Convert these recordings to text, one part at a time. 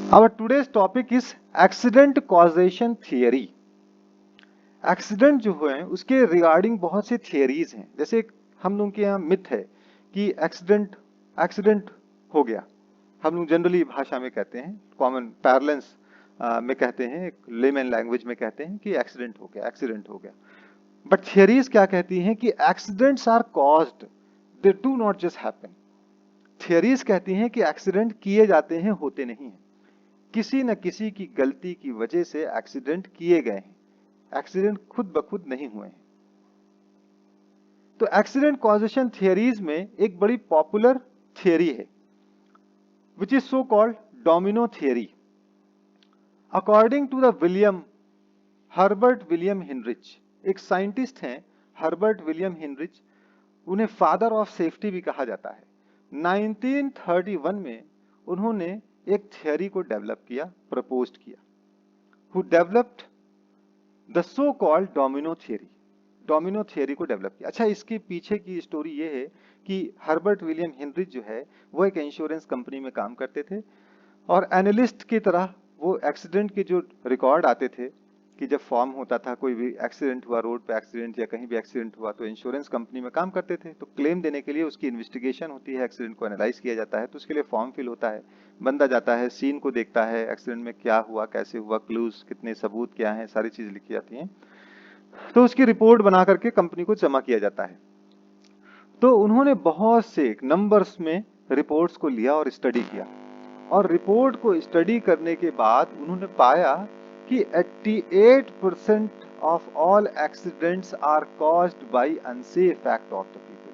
Our today's topic is accident causation theory. Accident जो हुए हैं उसके रिगार्डिंग बहुत से थियरीज हैं। जैसे हम लोगों के यहाँ मिथ है कि एक्सीडेंट एक्सीडेंट हो गया, हम लोग जनरली भाषा में कहते हैं, कॉमन पैरलेंस में कहते हैं, लेमैन लैंग्वेज में कहते हैं कि एक्सीडेंट हो गया, एक्सीडेंट हो गया। बट थियरीज क्या कहती हैं कि accidents are caused, they do not just happen. Theories कहती हैं कि एक्सीडेंट किए जाते हैं, होते नहीं हैं। किसी न किसी की गलती की वजह से एक्सीडेंट किए गए हैं, एक्सीडेंट खुद ब खुद नहीं हुए हैं। तो एक्सीडेंट कॉजेशन थियरीज में एक बड़ी पॉपुलर थियरी है which is so called domino theory. According to the Herbert William Heinrich, एक साइंटिस्ट हैं हर्बर्ट विलियम हेनरिच, उन्हें फादर ऑफ सेफ्टी भी कहा जाता है। 1931 में उन्होंने एक थियरी को डेवलप किया, प्रपोज किया। Who developed the so called domino theory, domino theory को डेवलप किया। अच्छा, इसके पीछे की स्टोरी ये है कि हर्बर्ट विलियम हेनरिच जो है वो एक इंश्योरेंस कंपनी में काम करते थे और एनालिस्ट की तरह वो एक्सीडेंट के जो रिकॉर्ड आते थे कि जब फॉर्म होता था, कोई भी एक्सीडेंट हुआ, रोड पे एक्सीडेंट या कहीं भी एक्सीडेंट हुआ, तो इंश्योरेंस कंपनी में काम करते थे। तो क्लेम देने के लिए उसकी इन्वेस्टिगेशन होती है, एक्सीडेंट को एनालाइज किया जाता है, तो उसके लिए फॉर्म फिल होता है। बंदा जाता है, सीन को देखता है, एक्सीडेंट में क्या हुआ, कैसे हुआ, क्लूज कितने, सबूत क्या है, सारी चीज लिखी जाती है। तो उसकी रिपोर्ट बना करके कंपनी को जमा किया जाता है। तो उन्होंने बहुत से नंबर्स में रिपोर्ट्स को लिया और स्टडी किया, और रिपोर्ट को स्टडी करने के बाद उन्होंने पाया कि 88% of all accidents are caused by unsafe act of the people.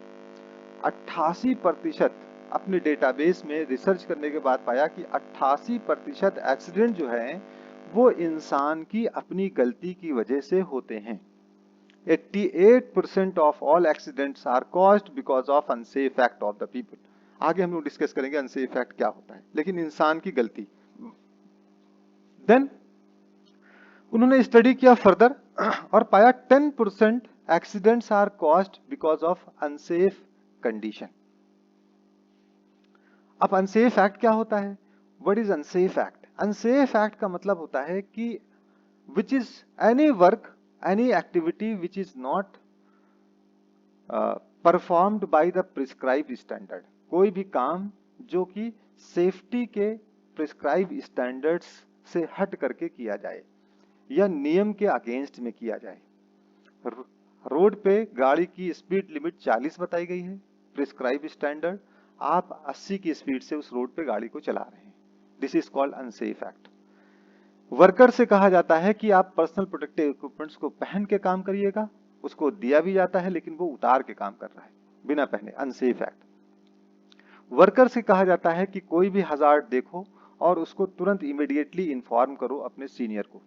88% अपने डेटाबेस में रिसर्च करने के बाद पाया कि 88% एक्सीडेंट जो है वो इंसान की अपनी गलती की वजह से होते हैं। 88% of all accidents are caused because of unsafe act of the people. आगे हम लोग डिस्कस करेंगे अनसेफ एक्ट क्या होता है, लेकिन इंसान की गलती। देन उन्होंने स्टडी किया फर्दर और पाया 10% accidents are caused because of unsafe condition. अब अनसेफ एक्ट क्या होता है? What is unsafe act? Unsafe act का मतलब होता है कि which is any work, any activity which is not performed by the prescribed standard. कोई भी काम जो कि सेफ्टी के प्रिस्क्राइब स्टैंडर्ड्स से हट करके किया जाए या नियम के अगेंस्ट में किया जाए। रोड पे गाड़ी की स्पीड लिमिट 40 बताई गई है, प्रिस्क्राइब स्टैंडर्ड, आप 80 की स्पीड से उस रोड पे गाड़ी को चला रहे हैं, this is called unsafe act. Worker से कहा जाता है कि आप पर्सनल प्रोटेक्टिव इक्विपमेंट्स को पहन के काम करिएगा, उसको दिया भी जाता है लेकिन वो उतार के काम कर रहा है बिना पहने, अनसेफ एक्ट। वर्कर से कहा जाता है कि कोई भी हजार्ड देखो और उसको तुरंत इमीडिएटली इन्फॉर्म करो अपने सीनियर को,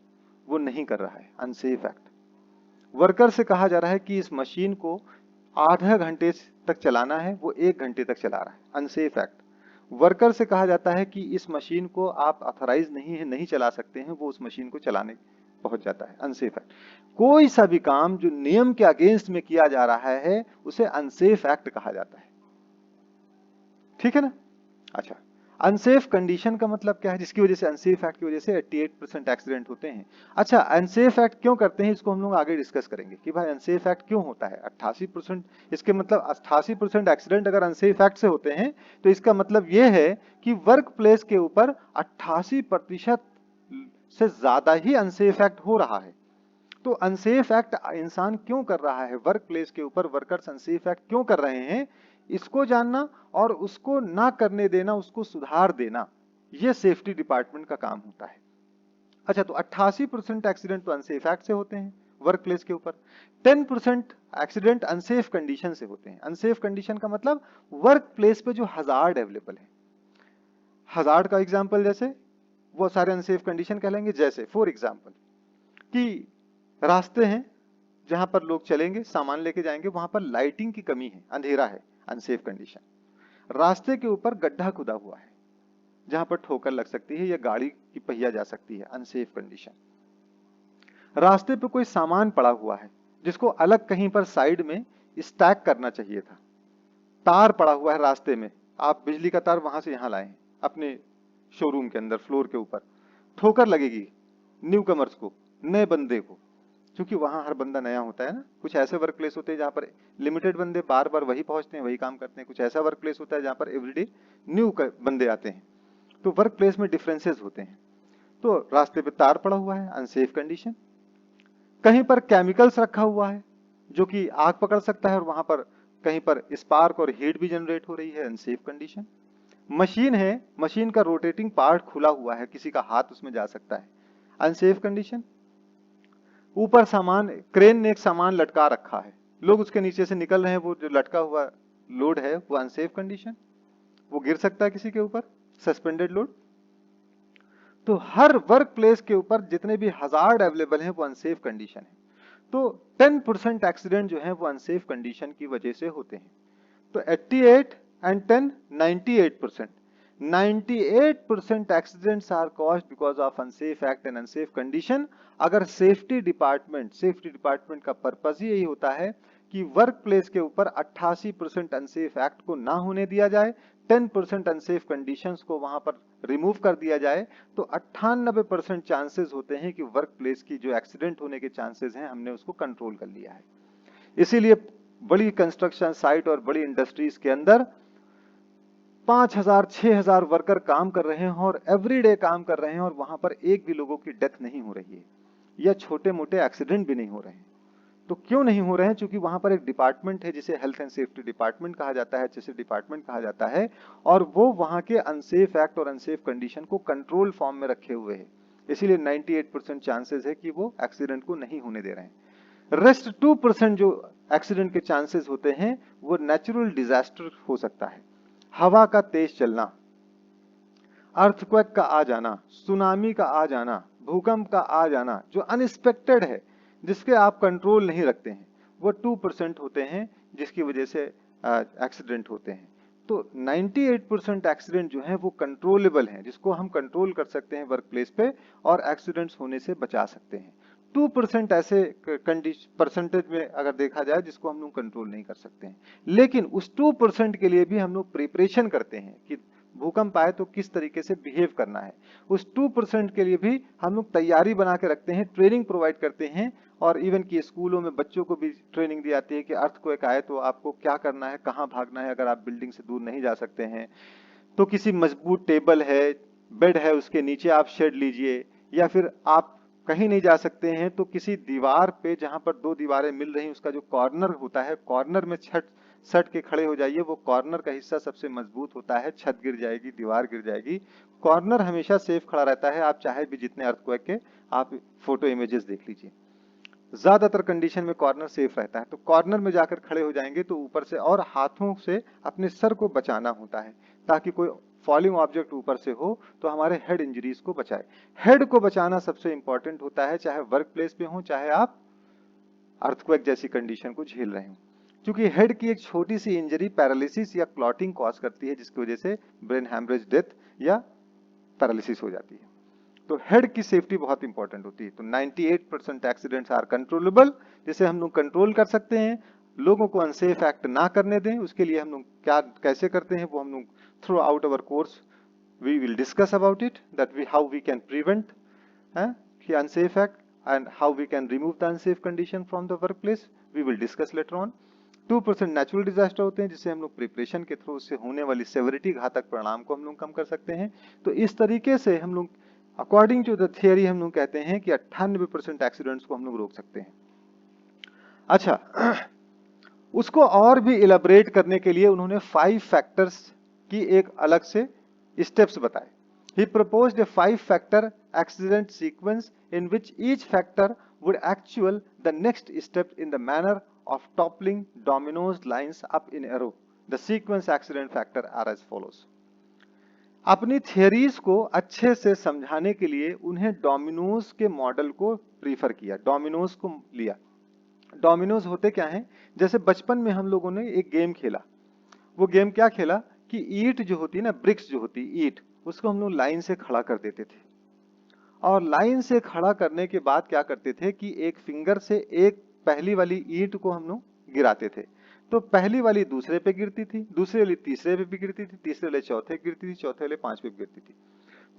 वो नहीं कर रहा है, अनसेफ एक्ट। वर्कर से कहा जा रहा है कि इस मशीन को आधा घंटे तक चलाना है, वो 1 घंटे तक चला रहा है, अनसेफ एक्ट। वर्कर से कहा जाता है कि इस मशीन को आप ऑथराइज नहीं है, नहीं चला सकते हैं, वो उस मशीन को चलाने पहुंच जाता है, अनसेफ एक्ट। कोई सा भी काम जो नियम के अगेंस्ट में किया जा रहा है उसे अनसेफ एक्ट कहा जाता है, ठीक है ना। अच्छा, अनसेफ कंडीशन का मतलब क्या है, जिसकी वजह से अनसेफ एक्ट की वजह से 88% एक्सीडेंट होते हैं। अच्छा, अनसेफ एक्ट क्यों करते हैं इसको हम लोग आगे डिस्कस करेंगे कि भाई अनसेफ एक्ट क्यों होता है। 88%, इसके मतलब 88% एक्सीडेंट अगर अनसेफ एक्ट से होते हैं तो इसका मतलब यह है कि वर्क प्लेस के ऊपर 88% से ज्यादा ही अनसेफ एक्ट हो रहा है। तो अनसेफ एक्ट इंसान क्यों कर रहा है, वर्क प्लेस के ऊपर वर्कर्स अनसेफ एक्ट क्यों कर रहे हैं, इसको जानना और उसको ना करने देना, उसको सुधार देना, यह सेफ्टी डिपार्टमेंट का काम होता है। अच्छा, तो 88% एक्सीडेंट तो अनसेफ एक्ट से होते हैं वर्क प्लेस के ऊपर। 10% एक्सीडेंट अनसेफ कंडीशन से होते हैं। अनसेफ कंडीशन का मतलब वर्क प्लेस पे जो हजार्ड अवेलेबल है। हजार्ड का एग्जाम्पल जैसे वो सारे अनसेफ कंडीशन कहलाएंगे। जैसे फॉर एग्जाम्पल कि रास्ते हैं जहां पर लोग चलेंगे, सामान लेके जाएंगे, वहां पर लाइटिंग की कमी है, अंधेरा है, अनसेफ कंडीशन। रास्ते के ऊपर गड्ढा खुदा हुआ है जहां पर ठोकर लग सकती है या गाड़ी की पहिया जा सकती है, अनसेफ कंडीशन। रास्ते पे कोई सामान पड़ा हुआ है जिसको अलग कहीं पर साइड में स्टैक करना चाहिए था। तार पड़ा हुआ है रास्ते में, आप बिजली का तार वहां से यहां लाए अपने शोरूम के अंदर फ्लोर के ऊपर, ठोकर लगेगी न्यू कमर्स को, नए बंदे को, क्योंकि वहां हर बंदा नया होता है ना। कुछ ऐसे वर्क प्लेस होते हैं जहां पर लिमिटेड बंदे बार बार वही पहुंचते हैं, वही काम करते हैं। कुछ ऐसा वर्क प्लेस होता है जहां पर एवरीडे न्यू बंदे आते हैं। तो वर्क प्लेस में डिफरेंसेस होते हैं। तो रास्ते पे तार पड़ा हुआ है, अनसेफ कंडीशन। कहीं पर केमिकल्स रखा हुआ है जो कि आग पकड़ सकता है, और वहां पर कहीं पर स्पार्क और हीट भी जनरेट हो रही है, अनसेफ कंडीशन। मशीन है, मशीन का रोटेटिंग पार्ट खुला हुआ है, किसी का हाथ उसमें जा सकता है, अनसेफ कंडीशन। ऊपर सामान, क्रेन ने एक सामान लटका रखा है, लोग उसके नीचे से निकल रहे हैं, वो जो लटका हुआ लोड है वो अनसेफ कंडीशन, वो गिर सकता है किसी के ऊपर, सस्पेंडेड लोड। तो हर वर्क प्लेस के ऊपर जितने भी हजार्ड अवेलेबल हैं वो अनसेफ कंडीशन है। तो 10% एक्सीडेंट जो है वो अनसेफ कंडीशन की वजह से होते हैं। तो 88 and 10 98%, 98% accidents are caused because of unsafe act and unsafe condition. अगर सेफ्टी डिपार्टमेंट का पर्पस ही यही होता है कि वर्क प्लेस के ऊपर 88% अनसेफ एक्ट को ना होने दिया जाए, 10% अनसेफ कंडीशंस को वहां पर रिमूव कर दिया जाए, तो 98% चांसेस होते हैं कि वर्क प्लेस की जो एक्सीडेंट होने के चांसेस हैं हमने उसको कंट्रोल कर लिया है। इसीलिए बड़ी कंस्ट्रक्शन साइट और बड़ी इंडस्ट्रीज के अंदर 5000 6000 वर्कर काम कर रहे हैं और एवरीडे काम कर रहे हैं, और वहां पर एक भी लोगों की डेथ नहीं हो रही है या छोटे मोटे एक्सीडेंट भी नहीं हो रहे हैं। तो क्यों नहीं हो रहे हैं? क्योंकि वहां पर एक डिपार्टमेंट है जिसे हेल्थ एंड सेफ्टी डिपार्टमेंट कहा जाता है, जैसे डिपार्टमेंट कहा जाता है, और वो वहां के अनसेफ एक्ट और अनसेफ कंडीशन को कंट्रोल फॉर्म में रखे हुए है। इसीलिए 98% चांसेस है कि वो एक्सीडेंट को नहीं होने दे रहे हैं। रेस्ट 2% जो एक्सीडेंट के चांसेस होते हैं वो नेचुरल डिजास्टर हो सकता है, हवा का तेज चलना, अर्थक्वेक का आ जाना, सुनामी का आ जाना, भूकंप का आ जाना, जो अनएक्सपेक्टेड है, जिसके आप कंट्रोल नहीं रखते हैं, वो 2% होते हैं जिसकी वजह से एक्सीडेंट होते हैं। तो 98% एक्सीडेंट जो है वो कंट्रोलेबल हैं, जिसको हम कंट्रोल कर सकते हैं वर्क प्लेस पे और एक्सीडेंट्स होने से बचा सकते हैं। 2% ऐसे परसेंटेज में अगर देखा जाए जिसको हम लोग कंट्रोल नहीं कर सकते हैं, लेकिन उस 2% के लिए भी हम लोग प्रिपरेशन करते हैं कि भूकंप आए तो किस तरीके से बिहेव करना है। उस 2% के लिए भी हम लोग तैयारी बना के रखते हैं, ट्रेनिंग प्रोवाइड करते हैं, और इवन की स्कूलों में बच्चों को भी ट्रेनिंग दी जाती है कि अर्थक्वेक आए तो आपको क्या करना है, कहाँ भागना है। अगर आप बिल्डिंग से दूर नहीं जा सकते हैं तो किसी मजबूत टेबल है, बेड है, उसके नीचे आप शेड लीजिए, या फिर आप कहीं नहीं जा सकते हैं तो किसी दीवार पे जहां पर दो दीवारें मिल रही उसका जो कॉर्नर होता है, कॉर्नर में सट के खड़े हो जाइए। वो कॉर्नर का हिस्सा सबसे मजबूत होता है, छत गिर जाएगी, दीवार गिर जाएगी, कॉर्नर हमेशा सेफ खड़ा रहता है। आप चाहे भी जितने अर्थक्वेक के आप फोटो इमेजेस देख लीजिए, ज्यादातर कंडीशन में कॉर्नर सेफ रहता है। तो कॉर्नर में जाकर खड़े हो जाएंगे तो ऊपर से और हाथों से अपने सर को बचाना होता है ताकि कोई फॉलिंग ऑब्जेक्ट ऊपर से हो तो हमारे हेड इंजरीज को बचाए। हेड को बचाना सबसे इंपॉर्टेंट होता है, चाहे वर्क प्लेस पे हो, चाहे आप अर्थक्वेक जैसी कंडीशन को झेल रहे हो, क्योंकि हेड की एक छोटी सी इंजरी पैरालिसिस या क्लॉटिंग कॉज करती है, जिसकी वजह से ब्रेन हैमरेज, डेथ या पैरालिसिस हो जाती है। तो हेड की सेफ्टी बहुत इंपॉर्टेंट होती है। तो 98% एक्सीडेंट्स आर कंट्रोलेबल, जिसे हम लोग कंट्रोल कर सकते हैं। लोगों को अनसेफ एक्ट ना करने दें, उसके लिए हम लोग क्या कैसे करते हैं वो हम लोग throughout our course we will discuss about it, that we how we can prevent the unsafe act and how we can remove the unsafe condition from the workplace, we will discuss later on. 2% natural disaster होते हैं जिसे हम लोग preparation के through उससे होने वाली severity, घातक परिणाम को हम लोग कम कर सकते हैं। तो इस तरीके से हम लोग अकॉर्डिंग टू द थियरी हम लोग कहते हैं कि 98% एक्सीडेंट्स को हम लोग रोक सकते हैं। अच्छा, उसको और भी इलेबरेट करने के लिए उन्होंने 5 फैक्टर्स की एक अलग से स्टेप्स बताए। He proposed a 5-factor accident sequence in which each factor would actual the next step in the manner of toppling dominoes lines up in a row. The sequence accident factor are as follows. अपनी theories को अच्छे से समझाने के लिए उन्हें Domino's के model को प्रीफर किया, डोमिनोज को लिया। डोमिनोज होते क्या हैं? जैसे बचपन में हम लोगों ने एक गेम खेला। वो गेम क्या खेला कि ईंट जो होती है ना, ब्रिक्स जो होती है ईंट, उसको हम लोग लाइन से खड़ा कर देते थे, और लाइन से खड़ा करने के बाद क्या करते थे कि एक फिंगर से एक पहली वाली ईंट को हम लोग गिराते थे। तो पहली वाली दूसरे पे गिरती थी, दूसरी वाली तीसरे पे भी गिरती थी, तीसरे वाले चौथे गिरती थी, चौथे वाले पांचवे पे गिरती थी।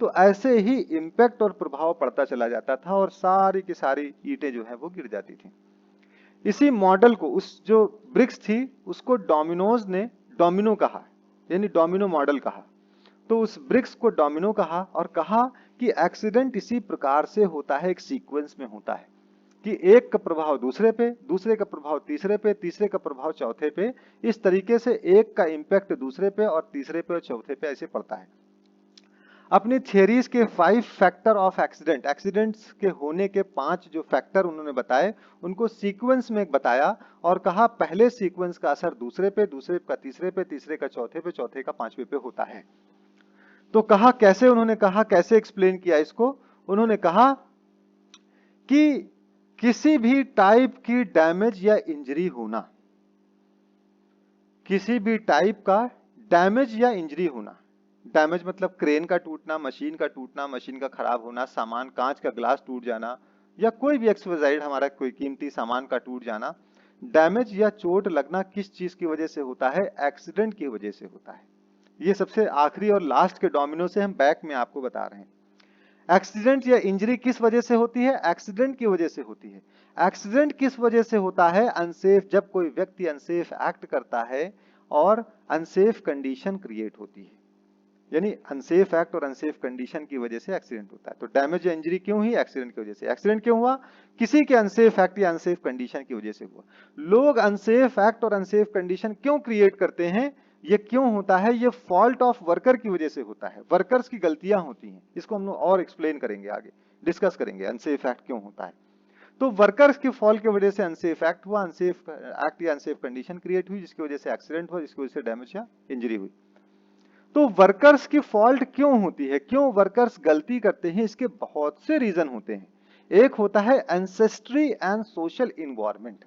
तो ऐसे ही इम्पैक्ट और प्रभाव पड़ता चला जाता था और सारी की सारी ईंटें जो है वो गिर जाती थी। इसी मॉडल को, उस जो ब्रिक्स थी उसको डोमिनोज ने डोमिनो कहा, यानी डोमिनो मॉडल कहा। तो उस ब्रिक्स को डोमिनो कहा और कहा कि एक्सीडेंट इसी प्रकार से होता है, एक सीक्वेंस में होता है कि एक का प्रभाव दूसरे पे, दूसरे का प्रभाव तीसरे पे, तीसरे का प्रभाव चौथे पे, इस तरीके से एक का इंपैक्ट दूसरे पे और तीसरे पे और चौथे पे ऐसे पड़ता है। अपनी थियरीज के 5 फैक्टर ऑफ एक्सीडेंट, एक्सीडेंट्स के होने के 5 जो फैक्टर उन्होंने बताए, उनको सीक्वेंस में बताया और कहा पहले सीक्वेंस का असर दूसरे पे, दूसरे का तीसरे पे, तीसरे का चौथे पे, चौथे का पांचवे पे होता है। तो कहा कैसे, उन्होंने कहा कैसे एक्सप्लेन किया इसको, उन्होंने कहा कि किसी भी टाइप की डैमेज या इंजरी होना, किसी भी टाइप का डैमेज या इंजरी होना, डैमेज मतलब क्रेन का टूटना, मशीन का टूटना, मशीन का खराब होना, सामान कांच का ग्लास टूट जाना, या कोई भी एक्सवाइजेड हमारा कोई कीमती सामान का टूट जाना, डैमेज या चोट लगना किस चीज की वजह से होता है? एक्सीडेंट की वजह से होता है। ये सबसे आखिरी और लास्ट के डोमिनो से हम बैक में आपको बता रहे हैं। एक्सीडेंट या इंजरी किस वजह से होती है? एक्सीडेंट की वजह से होती है। एक्सीडेंट किस वजह से होता है? अनसेफ, जब कोई व्यक्ति अनसेफ एक्ट करता है और अनसेफ कंडीशन क्रिएट होती है, यानी अनसेफ एक्ट और अनसेफ कंडीशन की वजह से एक्सीडेंट होता है। तो डैमेज या इंजरी क्यों हुई? एक्सीडेंट की वजह से। एक्सीडेंट क्यों हुआ? किसी के अनसेफ एक्ट या अनसेफ कंडीशन की वजह से हुआ। लोग अनसेफ एक्ट और अनसेफ कंडीशन क्यों क्रिएट करते हैं? ये क्यों होता है? ये फॉल्ट ऑफ वर्कर की वजह से होता है, वर्कर्स की गलतियां होती हैं। इसको हम लोग और एक्सप्लेन करेंगे, आगे डिस्कस करेंगे अनसेफ एक्ट क्यों होता है। तो वर्कर्स की फॉल्ट की वजह से अनसेफ एक्ट हुआ, अनसेफ एक्ट या अनसेफ कंडीशन क्रिएट हुई, जिसकी वजह से एक्सीडेंट हुआ, जिसकी वजह से डैमेज या इंजरी हुई। तो वर्कर्स की फॉल्ट क्यों होती है, क्यों वर्कर्स गलती करते हैं? इसके बहुत से रीजन होते हैं। एक होता है एंसेस्ट्री एंड सोशल इन्वायरमेंट।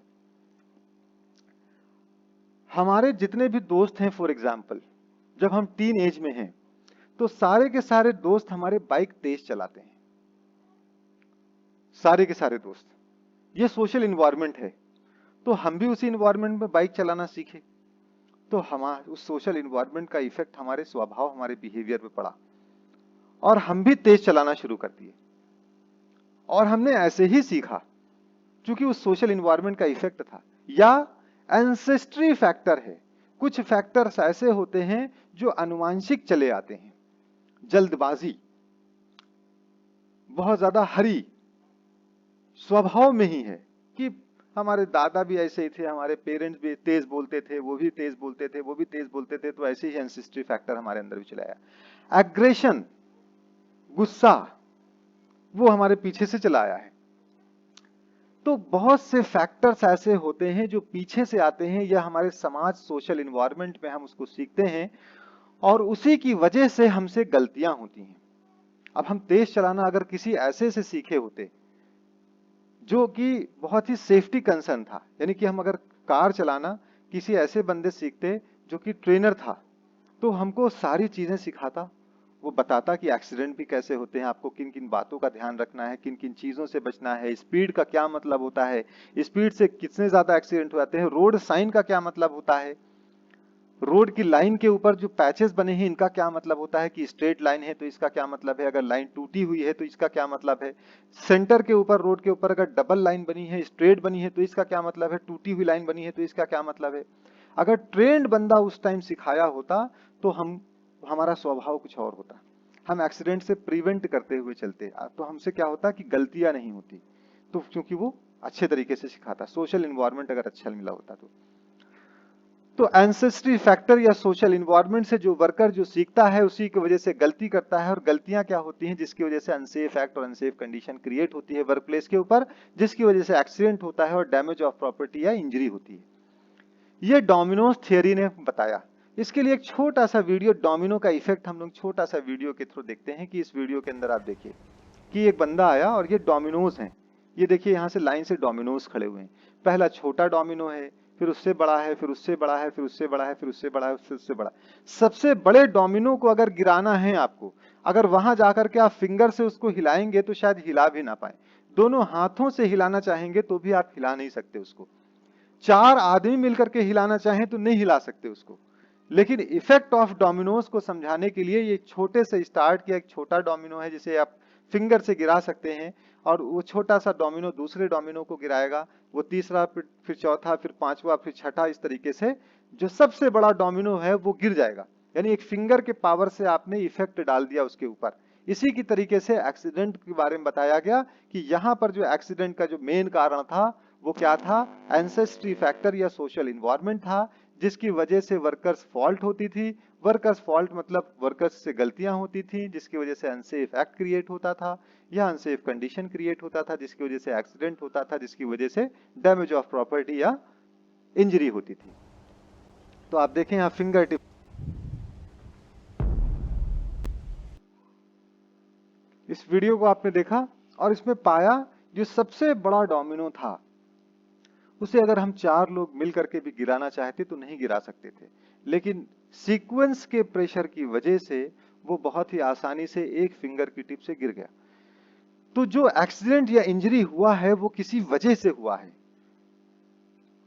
हमारे जितने भी दोस्त हैं, फॉर एग्जाम्पल जब हम टीन एज में हैं तो सारे के सारे दोस्त हमारे बाइक तेज चलाते हैं, सारे के सारे दोस्त। ये सोशल इन्वायरमेंट है, तो हम भी उसी इन्वायरमेंट में बाइक चलाना सीखे, तो हमारे उस सोशल इन्वायरमेंट का इफेक्ट हमारे स्वभाव, हमारे बिहेवियर पे पड़ा और हम भी तेज चलाना शुरू कर दिए। और हमने ऐसे ही सीखा क्योंकि उस सोशल इन्वायरमेंट का इफेक्ट था। या एंसेस्ट्री फैक्टर है, कुछ फैक्टर्स ऐसे होते हैं जो अनुवांशिक चले आते हैं। जल्दबाजी, बहुत ज्यादा हरी, स्वभाव में ही है कि हमारे दादा भी ऐसे ही थे, हमारे पेरेंट्स भी तेज बोलते थे, वो भी तेज बोलते थे, वो भी तेज बोलते थे, तो ऐसे ही एंसेस्ट्री फैक्टर हमारे अंदर भी चला आया। एग्रेशन, गुस्सा, वो हमारे पीछे से चला आया है। तो बहुत से फैक्टर्स ऐसे होते हैं जो पीछे से आते हैं, या हमारे समाज, सोशल इन्वायरमेंट में हम उसको सीखते हैं और उसी की वजह से हमसे गलतियां होती हैं। अब हम तेज चलाना अगर किसी ऐसे से सीखे होते जो कि बहुत ही सेफ्टी कंसर्न था, यानी कि हम अगर कार चलाना किसी ऐसे बंदे सीखते जो कि ट्रेनर था, तो हमको सारी चीजें सिखाता, वो बताता कि एक्सीडेंट भी कैसे होते हैं, आपको किन किन बातों का ध्यान रखना है, किन किन चीजों से बचना है, स्पीड का क्या मतलब होता है, स्पीड से कितने ज्यादा एक्सीडेंट हो जाते हैं, रोड साइन का क्या मतलब होता है, रोड की लाइन के ऊपर जो पैचेस बने हैं इनका क्या मतलब होता है, कि स्ट्रेट लाइन है तो इसका क्या मतलब है, अगर लाइन टूटी हुई है तो इसका क्या मतलब है, सेंटर के ऊपर, रोड के ऊपर अगर डबल लाइन बनी है, स्ट्रेट बनी है तो इसका क्या मतलब है, टूटी हुई लाइन बनी है तो इसका क्या मतलब है। अगर ट्रेंड बंदा उस टाइम सिखाया होता तो हमारा स्वभाव कुछ और होता, हम एक्सीडेंट से प्रिवेंट करते हुए चलते, तो हमसे क्या होता कि गलतियां नहीं होती, तो क्योंकि वो अच्छे तरीके से सिखाता, सोशल इन्वायरमेंट अगर अच्छा मिला होता तो एंसेस्ट्री फैक्टर या सोशल इन्वायरमेंट से जो वर्कर जो सीखता है उसी की वजह से गलती करता है, और गलतियां क्या होती हैं जिसकी वजह से अनसेफ एक्ट और अनसेफ कंडीशन क्रिएट होती है वर्क प्लेस के ऊपर, जिसकी वजह से एक्सीडेंट होता है और डैमेज ऑफ प्रॉपर्टी या इंजरी होती है। ये डोमिनोज थियरी ने बताया। इसके लिए एक छोटा सा वीडियो, डोमिनो का इफेक्ट हम लोग छोटा सा वीडियो के थ्रू देखते हैं कि इस वीडियो के अंदर आप देखिए कि एक बंदा आया और ये डोमिनोज हैं, ये देखिए यहाँ से लाइन से डोमिनोज खड़े हुए हैं। पहला छोटा डोमिनो है, फिर उससे बड़ा है, फिर उससे बड़ा है, फिर उससे बड़ा है, फिर उससे बड़ा है, फिर उससे बड़ा। सबसे बड़े डोमिनो को अगर गिराना है आपको, अगर वहां जाकर के आप फिंगर से उसको हिलाएंगे तो शायद हिला भी ना पाए, दोनों हाथों से हिलाना चाहेंगे तो भी आप हिला नहीं सकते उसको, 4 आदमी मिलकर के हिलाना चाहें तो नहीं हिला सकते उसको, लेकिन इफेक्ट ऑफ डोमिनोज को समझाने के लिए ये छोटे से स्टार्ट किया, एक छोटा डोमिनो है जिसे आप फिंगर से गिरा सकते हैं, और वो छोटा सा डोमिनो दूसरे डोमिनो को गिराएगा, वो तीसरा, फिर चौथा, फिर पांचवा, फिर छठा, इस तरीके से जो सबसे बड़ा डोमिनो है वो गिर जाएगा। यानी एक फिंगर के पावर से आपने इफेक्ट डाल दिया उसके ऊपर। इसी की तरीके से एक्सीडेंट के बारे में बताया गया कि यहाँ पर जो एक्सीडेंट का जो मेन कारण था वो क्या था, एंसेस्ट्री फैक्टर या सोशल इन्वायरमेंट था, जिसकी वजह से वर्कर्स फॉल्ट होती थी। वर्कर्स फॉल्ट मतलब वर्कर्स से गलतियां होती थी, जिसकी वजह से अनसेफ एक्ट क्रिएट होता था या अनसेफ कंडीशन क्रिएट होता था, जिसकी वजह से एक्सीडेंट होता था, जिसकी वजह से डैमेज ऑफ प्रॉपर्टी या इंजरी होती थी। तो आप देखें यहाँ फिंगर टिप, इस वीडियो को आपने देखा और इसमें पाया जो सबसे बड़ा डोमिनो था उसे अगर हम 4 लोग मिल करके भी गिराना चाहते तो नहीं गिरा सकते थे, लेकिन सीक्वेंस के प्रेशर की वजह से वो बहुत ही आसानी से एक फिंगर की टिप से गिर गया। तो जो एक्सीडेंट या इंजरी हुआ है वो किसी वजह से हुआ है।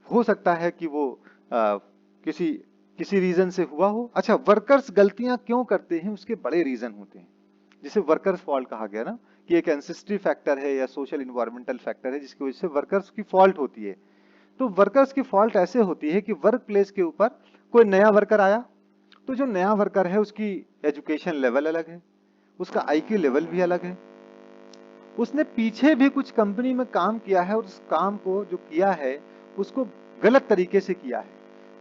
हो सकता है कि वो किसी किसी रीजन से हुआ हो। अच्छा, वर्कर्स गलतियां क्यों करते हैं उसके बड़े रीजन होते हैं, जिसे वर्कर्स फॉल्ट कहा गया ना, कि एक एंसेस्ट्री फैक्टर है या सोशल इन्वायरमेंटल फैक्टर है जिसकी वजह से वर्कर्स की फॉल्ट होती है। तो वर्कर्स की फॉल्ट ऐसे होती है कि वर्क प्लेस के ऊपर कोई नया वर्कर आया, तो जो नया वर्कर है उसकी एजुकेशन लेवल अलग है, उसका आईक्यू लेवल भी अलग है, उसने पीछे भी कुछ कंपनी में काम किया है और उस काम को जो किया है उसको गलत तरीके से किया है,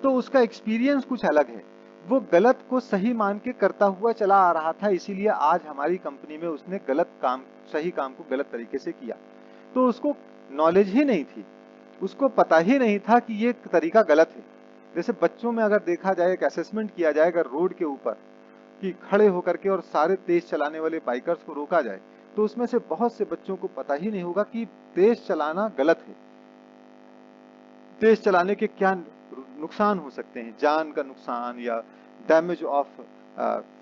तो उसका एक्सपीरियंस कुछ अलग है। वो गलत को सही मान के करता हुआ चला आ रहा था, इसीलिए आज हमारी कंपनी में उसने गलत काम सही काम को गलत तरीके से किया। तो उसको नॉलेज ही नहीं थी, उसको पता ही नहीं था कि ये तरीका गलत है। जैसे बच्चों में अगर देखा जाए, एक असेसमेंट किया जाए अगर रोड के ऊपर कि खड़े होकर के और सारे तेज चलाने वाले बाइकर्स को रोका जाए, तो उसमें से बहुत से बच्चों को पता ही नहीं होगा कि तेज चलाना गलत है। तेज चलाने के क्या नुकसान हो सकते हैं, जान का नुकसान या डैमेज ऑफ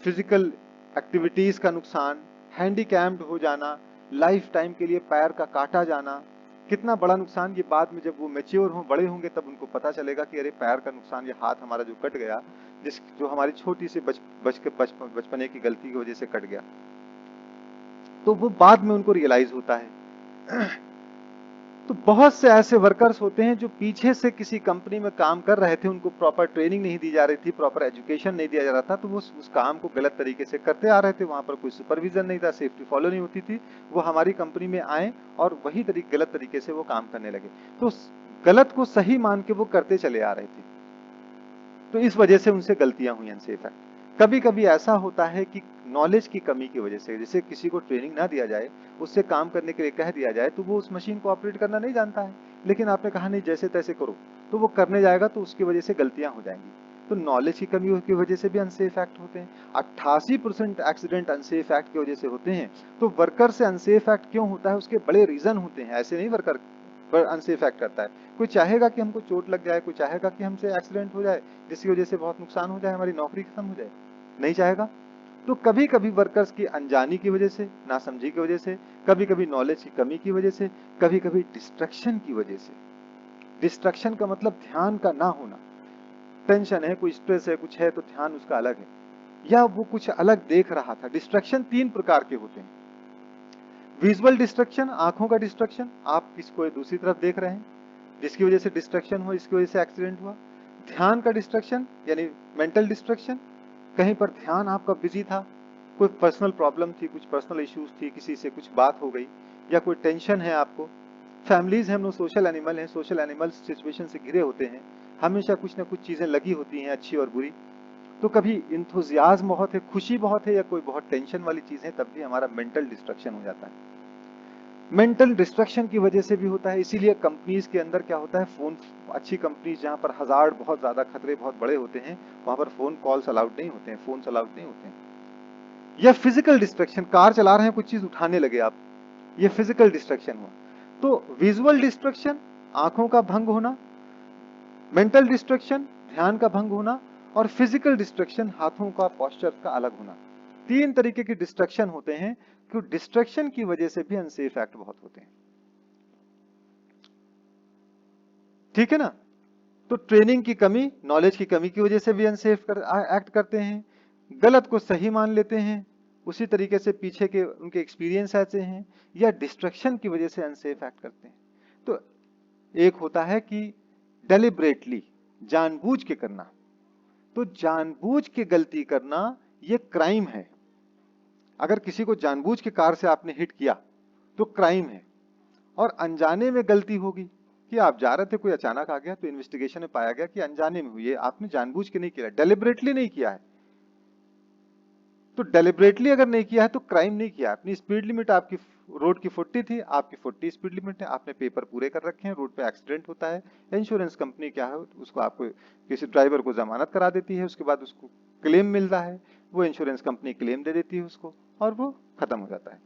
फिजिकल एक्टिविटीज का नुकसान, हैंडीकैप्ड हो जाना, लाइफ टाइम के लिए पैर का काटा जाना, कितना बड़ा नुकसान। ये बाद में जब वो मैच्योर हो, बड़े होंगे, तब उनको पता चलेगा कि अरे पैर का नुकसान, ये हाथ हमारा जो कट गया, जो हमारी छोटी सी बचपने की गलती की वजह से कट गया, तो वो बाद में उनको रियलाइज होता है। तो बहुत से ऐसे वर्कर्स होते हैं जो पीछे से किसी कंपनी में काम कर रहे थे, उनको प्रॉपर ट्रेनिंग नहीं दी जा रही थी, प्रॉपर एजुकेशन नहीं दिया जा रहा था, तो वो उस काम को गलत तरीके से करते आ रहे थे। वहां पर कोई सुपरविजन नहीं था, सेफ्टी फॉलो नहीं होती थी। वो हमारी कंपनी में आए और वही गलत तरीके से वो काम करने लगे, तो गलत को सही मान के वो करते चले आ रहे थे, तो इस वजह से उनसे गलतियां हुई अनसेफ एक्ट। कभी कभी ऐसा होता है कि नॉलेज की कमी की वजह से, जैसे किसी को ट्रेनिंग ना दिया जाए, उससे काम करने के लिए कह दिया जाए, तो वो उस मशीन को ऑपरेट करना नहीं जानता है, लेकिन आपने कहा नहीं जैसे तैसे करो, तो वो करने जाएगा, तो उसकी वजह से गलतियां हो जाएंगी। तो नॉलेज की कमी की वजह से भी अनसेफ एक्ट होते हैं। 88% एक्सीडेंट अनसेफ एक्ट की वजह से होते हैं। तो वर्कर से अनसेफ एक्ट क्यों होता है, उसके बड़े रीजन होते हैं, ऐसे नहीं वर्कर पर अनसेफ एक्ट करता है। कोई चाहेगा कि हमको चोट लग जाए, कोई चाहेगा कि हमसे एक्सीडेंट हो जाए जिसकी वजह से बहुत नुकसान हो जाए, हमारी नौकरी खत्म हो जाए, नहीं चाहेगा। तो कभी कभी वर्कर्स की अनजानी की वजह से, नासमझी की वजह से, कभी कभी नॉलेज की कमी की वजह से, कभी कभी डिस्ट्रैक्शन की वजह से। डिस्ट्रैक्शन का मतलब ध्यान का ना होना, टेंशन है, कोई स्ट्रेस है, कुछ है, तो ध्यान उसका अलग है, या वो कुछ अलग देख रहा था। डिस्ट्रैक्शन 3 प्रकार के होते हैं। विजुअल डिस्ट्रैक्शन, आंखों का डिस्ट्रैक्शन, आप किसको दूसरी तरफ देख रहे हैं जिसकी वजह से डिस्ट्रैक्शन हो, इसकी वजह से एक्सीडेंट हुआ। ध्यान का डिस्ट्रैक्शन यानी मेंटल डिस्ट्रैक्शन, कहीं पर ध्यान आपका बिजी था, कोई पर्सनल प्रॉब्लम थी, कुछ पर्सनल इश्यूज थी, किसी से कुछ बात हो गई, या कोई टेंशन है आपको। फैमिलीज है, हम लोग सोशल एनिमल हैं, सोशल एनिमल सिचुएशन से घिरे होते हैं, हमेशा कुछ ना कुछ चीजें लगी होती हैं, अच्छी और बुरी। तो कभी इंथुजियाज्म बहुत है, खुशी बहुत है, या कोई बहुत टेंशन वाली चीज है, तब भी हमारा मेंटल डिस्ट्रक्शन हो जाता है। मेंटल डिस्ट्रक्शन की वजह से भी होता है, इसीलिए कंपनीज के अंदर क्या होता है, फोन, अच्छी कंपनीज जहां पर हजार्ड, बहुत ज्यादा खतरे बहुत बड़े होते हैं, वहां पर फोन कॉल्स अलाउड नहीं होते हैं, फोन अलाउड नहीं होते हैं। या फिजिकल डिस्ट्रक्शन, कार चला रहे हैं, कुछ चीज उठाने लगे आप, ये फिजिकल डिस्ट्रक्शन हुआ। तो विजुअल डिस्ट्रक्शन, आंखों का भंग होना, मेंटल डिस्ट्रक्शन, ध्यान का भंग होना, और फिजिकल डिस्ट्रक्शन, हाथों का पोस्चर का अलग होना। 3 तरीके के डिस्ट्रक्शन होते हैं, कि डिस्ट्रक्शन की वजह से भी अनसेफ एक्ट बहुत होते हैं। ठीक है ना। तो ट्रेनिंग की कमी, नॉलेज की कमी की वजह से भी अनसेफ एक्ट करते हैं, गलत को सही मान लेते हैं, उसी तरीके से पीछे के उनके एक्सपीरियंस ऐसे हैं, या डिस्ट्रक्शन की वजह से अनसेफ एक्ट करते हैं। तो एक होता है कि डेलिबरेटली, जानबूझ के करना। तो जानबूझ के गलती करना ये क्राइम है। अगर किसी को जानबूझ के कार से आपने हिट किया तो क्राइम है। और अनजाने में गलती होगी कि आप जा रहे थे, कोई अचानक आ गया, तो इन्वेस्टिगेशन में पाया गया कि अनजाने में हुई है, आपने जानबूझ के नहीं किया, डेलिबरेटली नहीं किया है। तो डेलिबरेटली अगर नहीं किया है तो क्राइम नहीं किया। अपनी स्पीड लिमिट, आपकी रोड की 40 थी, आपकी 40 स्पीड लिमिट है, आपने पेपर पूरे कर रखे हैं, रोड पे एक्सीडेंट होता है, इंश्योरेंस कंपनी क्या है उसको, आपको किसी ड्राइवर को जमानत करा देती है, उसके बाद उसको क्लेम मिलता है, वो इंश्योरेंस कंपनी क्लेम दे देती है उसको, और वो खत्म हो जाता है।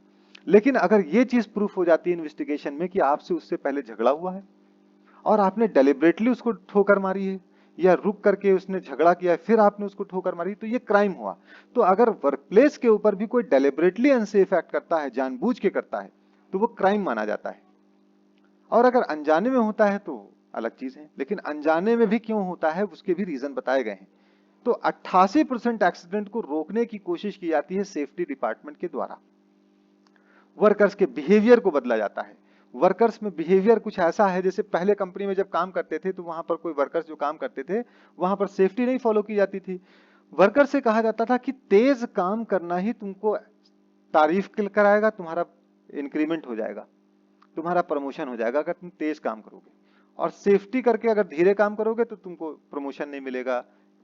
लेकिन अगर ये चीज प्रूफ हो जाती है इन्वेस्टिगेशन में कि आपसे उससे पहले झगड़ा हुआ है और आपने डेलिबरेटली उसको ठोकर मारी है, या रुक करके उसने झगड़ा किया फिर आपने उसको ठोकर मारी, तो ये क्राइम हुआ। तो अगर वर्कप्लेस के ऊपर भी कोई डेलिबरेटली अनसेफ एक्ट करता है, जानबूझ के करता है, तो वो क्राइम माना जाता है। और अगर अनजाने में होता है तो अलग चीज है। लेकिन अनजाने में भी क्यों होता है उसके भी रीजन बताए गए हैं। तो 88% एक्सीडेंट को रोकने की कोशिश की जाती है सेफ्टी डिपार्टमेंट के द्वारा। वर्कर्स के बिहेवियर को बदला जाता है। वर्कर्स में बिहेवियर कुछ ऐसा है, जैसे पहले कंपनी में जब काम करते थे तो वहां पर कोई वर्कर्स जो काम करते थे वहां पर सेफ्टी नहीं फॉलो की जाती थी। वर्कर से कहा जाता था कि तेज काम करना ही तुमको तारीफ कराएगा, तुम्हारा इंक्रीमेंट हो जाएगा, तुम्हारा प्रमोशन हो जाएगा अगर तुम तेज काम करोगे, और सेफ्टी करके अगर धीरे काम करोगे तो तुमको प्रमोशन नहीं मिलेगा,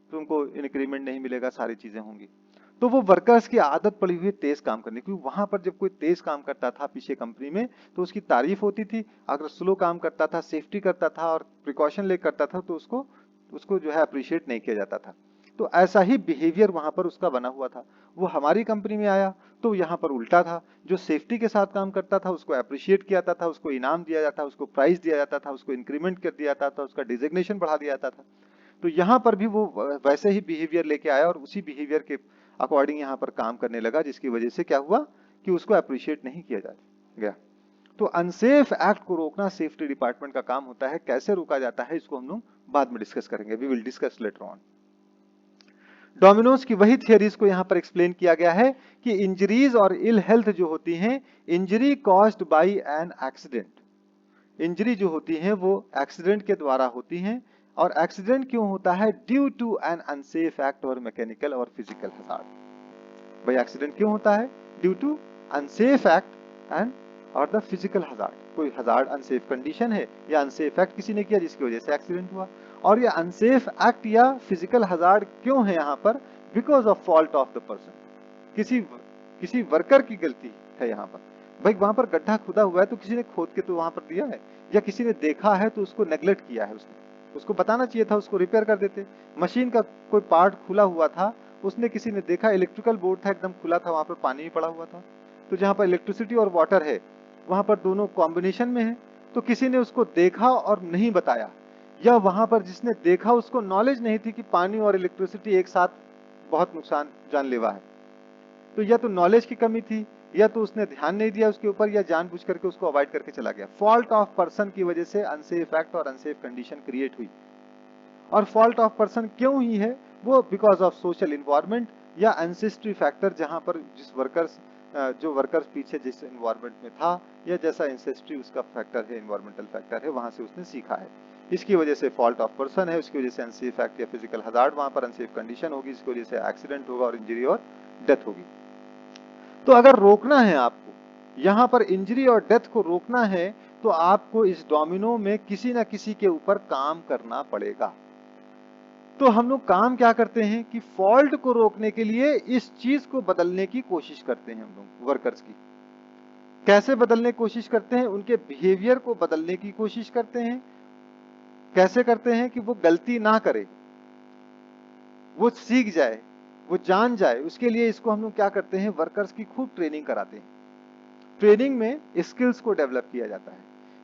तुमको इंक्रीमेंट नहीं मिलेगा, सारी चीजें होंगी। तो वो वर्कर्स की आदत पड़ी हुई तेज काम करने की। वहां पर जब कोई तेज काम करता था पीछे कंपनी में तो उसकी तारीफ होती थी, अगर स्लो काम करता था, सेफ्टी करता था और प्रिकॉशन ले करता था तो उसको उसको जो है अप्रिशिएट नहीं किया जाता था। तो ऐसा ही बिहेवियर वहां पर उसका बना हुआ था। वो हमारी कंपनी में आया तो यहाँ पर उल्टा था, जो सेफ्टी के साथ काम करता था उसको अप्रिशिएट किया जाता था, उसको इनाम दिया जाता, उसको प्राइज दिया जाता था, उसको इंक्रीमेंट कर दिया जाता था, उसका डिजिग्नेशन बढ़ा दिया जाता था। तो यहाँ पर भी वो वैसे ही बिहेवियर लेके आया और उसी बिहेवियर के अकॉर्डिंग यहाँ पर काम करने लगा, जिसकी वजह से क्या हुआ कि उसको अप्रिशिएट नहीं किया जा गया। तो अनसेफ एक्ट को रोकना सेफ्टी डिपार्टमेंट का काम होता है। कैसे रोका जाता है इसको हम लोग बाद में डिस्कस करेंगे, we will discuss later on. Dominoes की वही थियरीज को यहाँ पर एक्सप्लेन किया गया है कि इंजरीज और इल हेल्थ जो होती हैं, injury caused by an accident, injury जो होती है वो एक्सीडेंट के द्वारा होती हैं। और एक्सीडेंट क्यों होता है? Due to an unsafe act और मैकेनिकल और फिजिकल हजार्ड। भाई एक्सीडेंट क्यों होता है? Due to unsafe act and और द फिजिकल हजार्ड। कोई हजार्ड, अनसेफ कंडीशन है या अनसेफ एक्ट किसी ने किया जिसकी वजह से एक्सीडेंट हुआ। और ये अनसेफ एक्ट या फिजिकल हजार्ड क्यों है यहाँ पर? Because of fault of the person, किसी वर्कर की गलती है यहाँ पर। भाई वहां पर गड्ढा खुदा हुआ है तो किसी ने खोद के तो वहां पर दिया है, या किसी ने देखा है तो उसको नेग्लेक्ट किया है, उसको बताना चाहिए था, उसको रिपेयर कर देते। मशीन का कोई पार्ट खुला हुआ था, उसने किसी ने देखा, इलेक्ट्रिकल बोर्ड था एकदम खुला था, वहां पर पानी भी पड़ा हुआ था। तो जहां पर इलेक्ट्रिसिटी और वाटर है वहां पर दोनों कॉम्बिनेशन में है, तो किसी ने उसको देखा और नहीं बताया, या वहां पर जिसने देखा उसको नॉलेज नहीं थी कि पानी और इलेक्ट्रिसिटी एक साथ बहुत नुकसान जानलेवा है। तो या तो नॉलेज की कमी थी, या तो उसने ध्यान नहीं दिया उसके ऊपर, या जानबूझ करके उसको अवॉइड करके चला गया। फॉल्ट ऑफ पर्सन की वजह से अनसेफ एक्ट और अनसेफ कंडीशन क्रिएट हुई। और फॉल्ट ऑफ पर्सन क्यों हुई है? वो बिकॉज ऑफ सोशल इन्वायरमेंट या एंसेस्ट्री फैक्टर, जहां पर जो वर्कर्स पीछे जिस इन्वायरमेंट में था, या जैसा एंसेस्ट्री उसका फैक्टर है, इन्वायरमेंटल फैक्टर है, वहां से उसने सीखा है। इसकी वजह से फॉल्ट ऑफ पर्सन है, उसकी वजह से अनसेफ एक्ट या फिजिकल हजार्ड, वहां पर अनसेफ कंडीशन होगी, इसकी वजह से एक्सीडेंट होगा और इंजरी और डेथ होगी। तो अगर रोकना है आपको, यहां पर इंजरी और डेथ को रोकना है, तो आपको इस डोमिनो में किसी ना किसी के ऊपर काम करना पड़ेगा। तो हम लोग काम क्या करते हैं कि फॉल्ट को रोकने के लिए इस चीज को बदलने की कोशिश करते हैं। हम लोग वर्कर्स की कैसे बदलने की कोशिश करते हैं? उनके बिहेवियर को बदलने की कोशिश करते हैं। कैसे करते हैं कि वो गलती ना करे, वो सीख जाए, वो जान जाए। उसके लिए इसको हम लोग क्या करते हैं? वर्कर्स की खूब ट्रेनिंग कराते हैं। ट्रेनिंग में स्किल्स को डेवलप किया जाता है,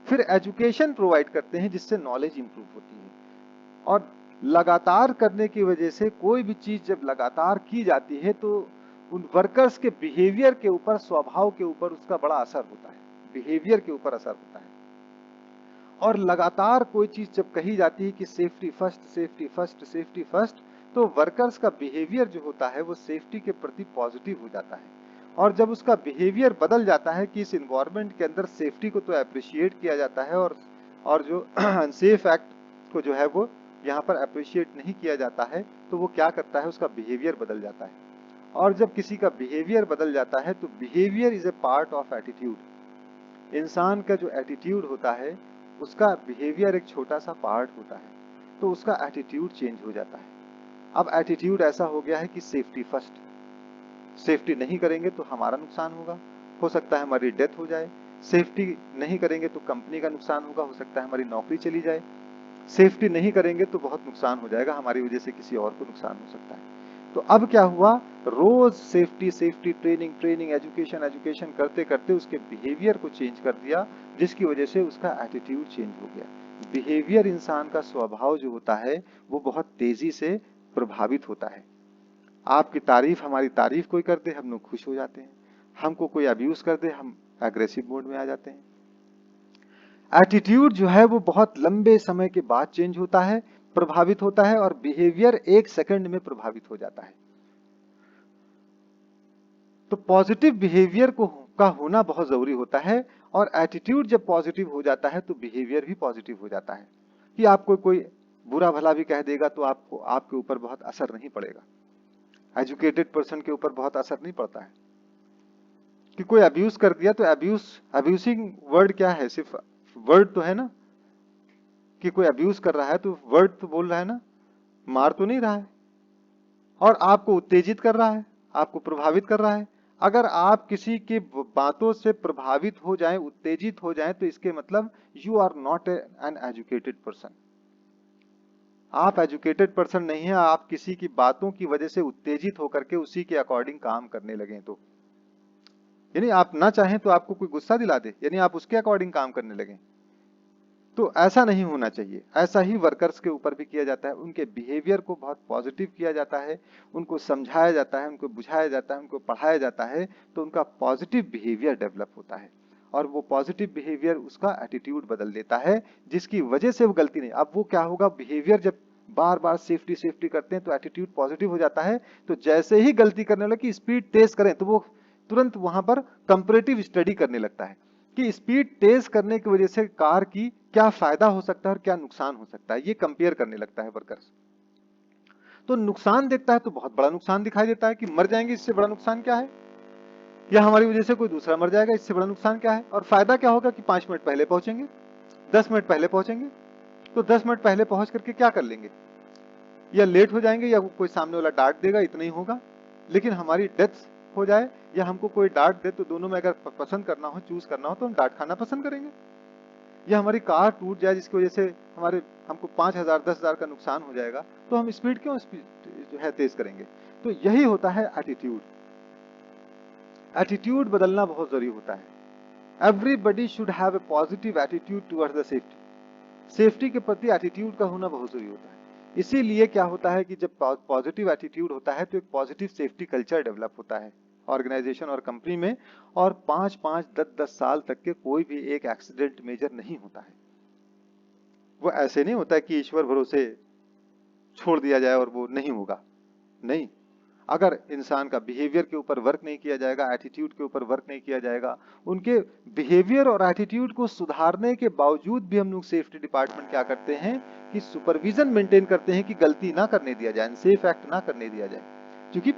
फिर एजुकेशन प्रोवाइड करते हैं जिससे नॉलेज इंप्रूव होती है। और लगातार करने की वजह से कोई भी चीज जब लगातार की जाती है तो उन वर्कर्स के बिहेवियर के ऊपर, स्वभाव के ऊपर उसका बड़ा असर होता है, बिहेवियर के ऊपर असर होता है। और लगातार कोई चीज जब कही जाती है कि safety first, safety first, safety first, तो वर्कर्स का बिहेवियर जो होता है वो सेफ्टी के प्रति पॉजिटिव हो जाता है। और जब उसका बिहेवियर बदल जाता है कि इस इन्वायरमेंट के अंदर सेफ्टी को तो अप्रिशिएट किया जाता है और जो अनसेफ एक्ट को जो है वो यहाँ पर अप्रिशिएट नहीं किया जाता है, तो वो क्या करता है, उसका बिहेवियर बदल जाता है। और जब किसी का बिहेवियर बदल जाता है तो behaviour is a part of attitude. इंसान का जो एटीट्यूड होता है उसका बिहेवियर एक छोटा सा पार्ट होता है, तो उसका एटीट्यूड चेंज हो जाता है। अब एटीट्यूड ऐसा हो गया है कि सेफ्टी फर्स्ट, सेफ्टी नहीं करेंगे तो हमारा नुकसान होगा, हो सकता है हमारी डेथ हो जाए। सेफ्टी नहीं करेंगे तो कंपनी का नुकसान होगा, हो सकता है हमारी नौकरी चली जाए। सेफ्टी नहीं करेंगे तो बहुत नुकसान हो जाएगा, हमारी वजह से किसी और को नुकसान हो सकता है। तो अब क्या हुआ, रोज safety safety, training training, education education करते करते उसके बिहेवियर को चेंज कर दिया, जिसकी वजह से उसका एटीट्यूड चेंज हो गया। बिहेवियर, इंसान का स्वभाव जो होता है वो बहुत तेजी से प्रभावित होता है। आपकी तारीफ, हमारी तारीफ कोई कर दे, हम लोग खुश हो जाते हैं। हमको कोई अब्यूज कर दे, हम एग्रेसिव मोड में आ जाते हैं। एटीट्यूड जो है वो बहुत लंबे समय के बाद चेंज होता है, प्रभावित होता है, और बिहेवियर 1 सेकंड में प्रभावित हो जाता है। तो पॉजिटिव बिहेवियर का होना बहुत जरूरी होता है, और एटीट्यूड जब पॉजिटिव हो जाता है तो बिहेवियर भी पॉजिटिव हो जाता है। कि आपको कोई बुरा भला भी कह देगा तो आपको, आपके ऊपर बहुत असर नहीं पड़ेगा। एजुकेटेड पर्सन के ऊपर बहुत असर नहीं पड़ता है। कि कोई अब्यूज कर दिया तो अब्यूसिंग वर्ड क्या है, सिर्फ वर्ड तो है ना, कि कोई अब्यूज कर रहा है तो वर्ड तो बोल रहा है ना, मार तो नहीं रहा है, और आपको उत्तेजित कर रहा है, आपको प्रभावित कर रहा है। अगर आप किसी की बातों से प्रभावित हो जाएं, उत्तेजित हो जाएं, तो इसके मतलब you are not an educated person. आप एजुकेटेड पर्सन नहीं है। आप किसी की बातों की वजह से उत्तेजित होकर के उसी के अकॉर्डिंग काम करने लगे, तो यानी आप ना चाहें तो आपको कोई गुस्सा दिला दे, यानी आप उसके अकॉर्डिंग काम करने लगे, तो ऐसा नहीं होना चाहिए। ऐसा ही वर्कर्स के ऊपर भी किया जाता है। उनके बिहेवियर को बहुत पॉजिटिव किया जाता है, उनको समझाया जाता है, उनको बुझाया जाता है, उनको पढ़ाया जाता है, तो उनका पॉजिटिव बिहेवियर डेवलप होता है। और वो पॉजिटिव बिहेवियर उसका एटीट्यूड बदल देता है, जिसकी वजह से वो गलती नहीं। अब वो क्या होगा, बिहेवियर जब बार बार सेफ्टी सेफ्टी करते हैं तो एटीट्यूड पॉजिटिव हो जाता है। तो जैसे ही गलती करने लगे कि स्पीड तेज करें, तो वो तुरंत वहां पर कंपैरेटिव स्टडी करने लगता है कि स्पीड तेज करने की वजह से कार की क्या फायदा हो सकता है और क्या नुकसान हो सकता है, ये कंपेयर करने लगता है वर्कर्स। तो नुकसान देखता है तो बहुत बड़ा नुकसान दिखाई देता है कि मर जाएंगे, इससे बड़ा नुकसान क्या है, या हमारी वजह से कोई दूसरा मर जाएगा, इससे बड़ा नुकसान क्या है। और फायदा क्या होगा कि 5 मिनट पहले पहुंचेंगे, 10 मिनट पहले पहुंचेंगे, तो 10 मिनट पहले पहुंच करके क्या कर लेंगे, या लेट हो जाएंगे, या कोई सामने वाला डांट देगा, इतना ही होगा। लेकिन हमारी डेथ हो जाए या हमको कोई डांट दे, तो दोनों में अगर पसंद करना हो, चूज करना हो, तो हम डांट खाना पसंद करेंगे। या हमारी कार टूट जाए जिसकी वजह से हमको 5,000 10,000 का नुकसान हो जाएगा, तो हम स्पीड क्यों जो है तेज करेंगे। तो यही होता है एटीट्यूड। एटीट्यूड बदलना बहुत जरूरी होता है। Everybody should have a positive attitude towards the safety. Safety के प्रति एटीट्यूड का होना बहुत जरूरी होता है। इसीलिए क्या होता है कि जब पॉजिटिव एटीट्यूड होता है तो एक पॉजिटिव सेफ्टी कल्चर डेवलप होता है ऑर्गेनाइजेशन और कंपनी में, और 5-5 10-10 साल तक के कोई भी एक एक्सीडेंट मेजर नहीं होता है। वो ऐसे नहीं होता है कि ईश्वर भरोसे छोड़ दिया जाए और वो नहीं होगा, नहीं। अगर इंसान का बिहेवियर के ऊपर वर्क नहीं किया जाएगा, एटीट्यूड के ऊपर वर्क नहीं किया जाएगा, उनके बिहेवियर और एटीट्यूड को सुधारने के बावजूद भी हम लोग सेफ्टी डिपार्टमेंट क्या करते हैं कि सुपरविजन मेंटेन करते हैं कि गलती ना करने दिया जाए, अनसेफ एक्ट ना करने दिया जाए। क्योंकि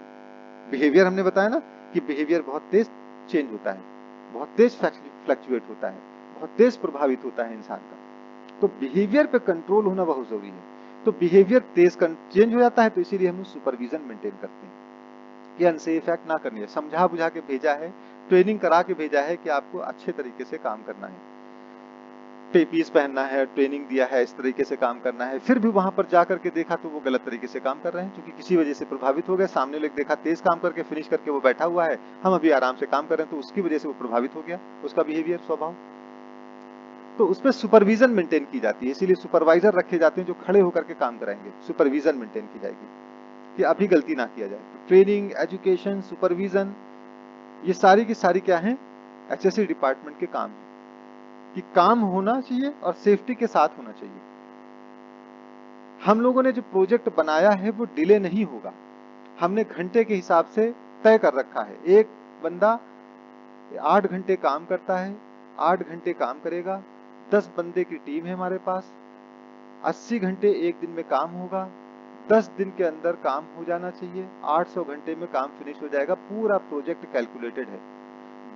बिहेवियर हमने बताया ना कि बिहेवियर बहुत तेज चेंज होता है, बहुत तेज फ्लक्चुएट होता है, बहुत तेज प्रभावित होता है इंसान का। तो बिहेवियर पे कंट्रोल होना बहुत जरूरी है। तो बिहेवियर तेज चेंज हो जाता है, तो इसीलिए हम सुपरविजन मेंटेन करते हैं कि अनसेफ एक्ट ना करनी है। समझा बुझा के भेजा है, ट्रेनिंग करा के भेजा है कि आपको अच्छे तरीके से काम करना है, पीस पहनना है, ट्रेनिंग दिया है, इस तरीके से काम करना है। फिर भी वहां पर जाकर के देखा तो वो गलत तरीके से काम कर रहे हैं, क्योंकि किसी वजह से प्रभावित हो गए। सामने लोग देखा तेज काम करके फिनिश करके वो बैठा हुआ है, हम अभी आराम से काम कर रहे हैं, तो उसकी वजह से वो प्रभावित हो गया, उसका बिहेवियर, स्वभाव। तो उस पर सुपरविजन मेंटेन की जाती है, इसीलिए सुपरवाइजर रखे जाते हैं जो खड़े होकर के काम कराएंगे। सुपरविजन मेंटेन की जाएगी कि अभी गलती ना किया जाए। तो ट्रेनिंग, एजुकेशन, सुपरविजन, ये सारी की सारी क्या है, एचएससी डिपार्टमेंट के काम है कि काम होना चाहिए और सेफ्टी के साथ होना चाहिए। हम लोगों ने जो प्रोजेक्ट बनाया है वो डिले नहीं होगा, हमने घंटे के हिसाब से तय कर रखा है। एक बंदा 8 घंटे काम करता है, 8 घंटे काम करेगा, 10 बंदे की टीम है हमारे पास, 80 घंटे एक दिन में काम होगा, 10 दिन के अंदर काम हो जाना चाहिए, 800 घंटे में काम फिनिश हो जाएगा, पूरा प्रोजेक्ट कैलकुलेटेड है।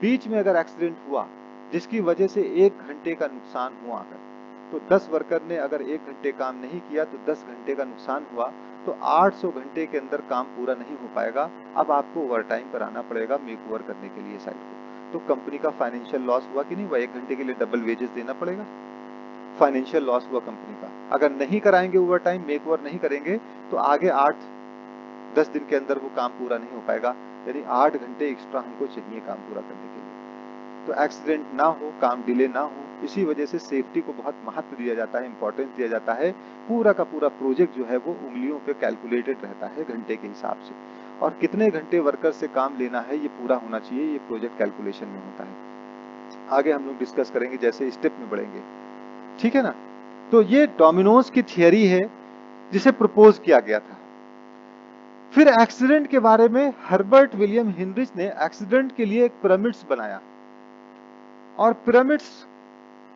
बीच में अगर एक्सीडेंट हुआ जिसकी वजह से 1 घंटे का नुकसान हुआ अगर, तो 10 वर्कर ने अगर 1 घंटे काम नहीं किया तो 10 घंटे का नुकसान हुआ, तो 800 घंटे के अंदर काम पूरा नहीं हो पाएगा। अब आपको ओवर टाइम कराना पड़ेगा मेक ओवर करने के लिए साइट को। तो कंपनी का फाइनेंशियल लॉस हुआ कि नहीं हुआ? 1 घंटे के लिए डबल वेजेस देना पड़ेगा, फाइनेंशियल लॉस हुआ कंपनी का। अगर नहीं कराएंगे ओवर टाइम, मेक ओवर नहीं करेंगे, तो आगे 8-10 दिन के अंदर वो काम पूरा नहीं हो पाएगा, यानी 8 घंटे एक्स्ट्रा हमको चाहिए काम पूरा करने के लिए। तो एक्सीडेंट ना हो, काम डिले ना हो, इसी वजह से सेफ्टी को बहुत महत्व दिया जाता है, इंपॉर्टेंस दिया जाता है। पूरा का पूरा प्रोजेक्ट जो है वो उंगलियों पे कैलकुलेटेड रहता है घंटे के हिसाब से, और कितने घंटे वर्कर से काम लेना है ये पूरा होना चाहिए, ये प्रोजेक्ट कैलकुलेशन में होता है। आगे हम लोग डिस्कस करेंगे जैसे स्टेप में बढ़ेंगे, ठीक है ना। तो ये डोमिनोज की थियरी है जिसे प्रपोज किया गया था। फिर एक्सीडेंट के बारे में हर्बर्ट विलियम हेनरिच ने एक्सीडेंट के लिए एक पिरामिड्स बनाया, और पिरामिड्स